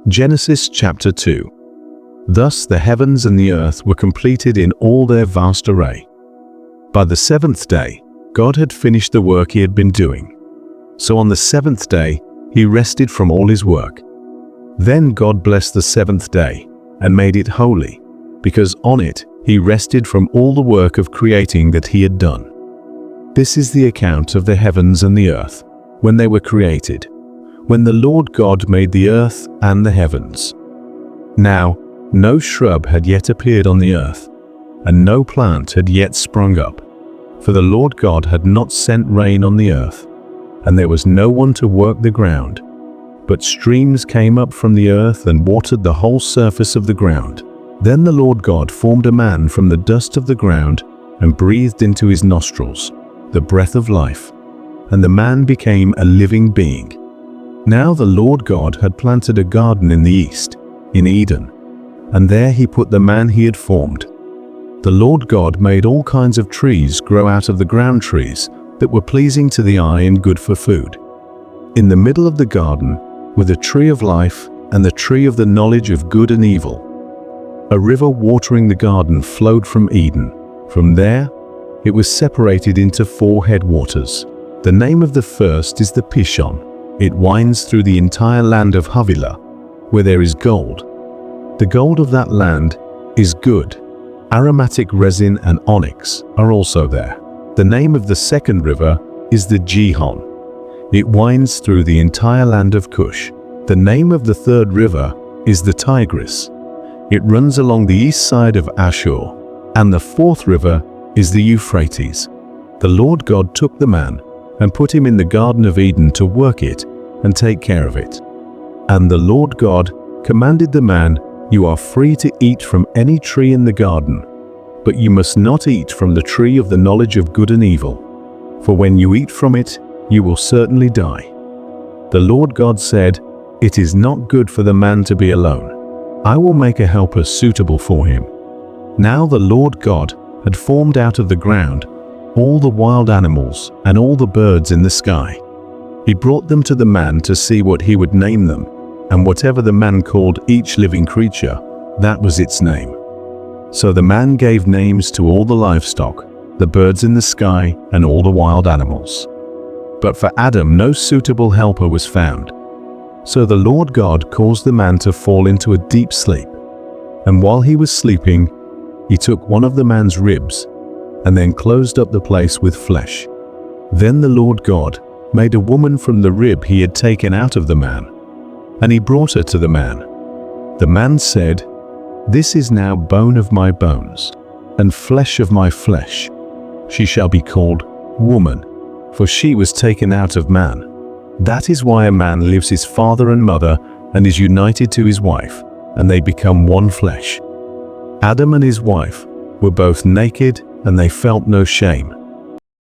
Genesis chapter 2. Thus the heavens and the earth were completed in all their vast array. By the seventh day, God had finished the work he had been doing. So on the seventh day, he rested from all his work. Then God blessed the seventh day and made it holy, because on it he rested from all the work of creating that he had done. This is the account of the heavens and the earth, when they were created, when the Lord God made the earth and the heavens. Now, no shrub had yet appeared on the earth, and no plant had yet sprung up, for the Lord God had not sent rain on the earth, and there was no one to work the ground. But streams came up from the earth and watered the whole surface of the ground. Then the Lord God formed a man from the dust of the ground and breathed into his nostrils the breath of life, and the man became a living being. Now the Lord God had planted a garden in the east, in Eden, and there he put the man he had formed. The Lord God made all kinds of trees grow out of the ground, trees that were pleasing to the eye and good for food. In the middle of the garden were the tree of life and the tree of the knowledge of good and evil. A river watering the garden flowed from Eden. From there, it was separated into 4 headwaters. The name of the first is the Pishon. It winds through the entire land of Havilah, where there is gold. The gold of that land is good. Aromatic resin and onyx are also there. The name of the second river is the Gihon. It winds through the entire land of Cush. The name of the third river is the Tigris. It runs along the east side of Ashur. And the fourth river is the Euphrates. The Lord God took the man and put him in the Garden of Eden to work it and take care of it. And the Lord God commanded the man, "You are free to eat from any tree in the garden, but you must not eat from the tree of the knowledge of good and evil, for when you eat from it, you will certainly die." The Lord God said, "It is not good for the man to be alone. I will make a helper suitable for him." Now the Lord God had formed out of the ground all the wild animals and all the birds in the sky. He brought them to the man to see what he would name them, and whatever the man called each living creature, that was its name. So the man gave names to all the livestock, the birds in the sky, and all the wild animals. But for Adam no suitable helper was found. So the Lord God caused the man to fall into a deep sleep. And while he was sleeping, he took one of the man's ribs, and then closed up the place with flesh. Then the Lord God made a woman from the rib he had taken out of the man, and he brought her to the man. The man said, "This is now bone of my bones, and flesh of my flesh. She shall be called woman, for she was taken out of man. That is why a man leaves his father and mother and is united to his wife, and they become one flesh." Adam and his wife were both naked, and they felt no shame.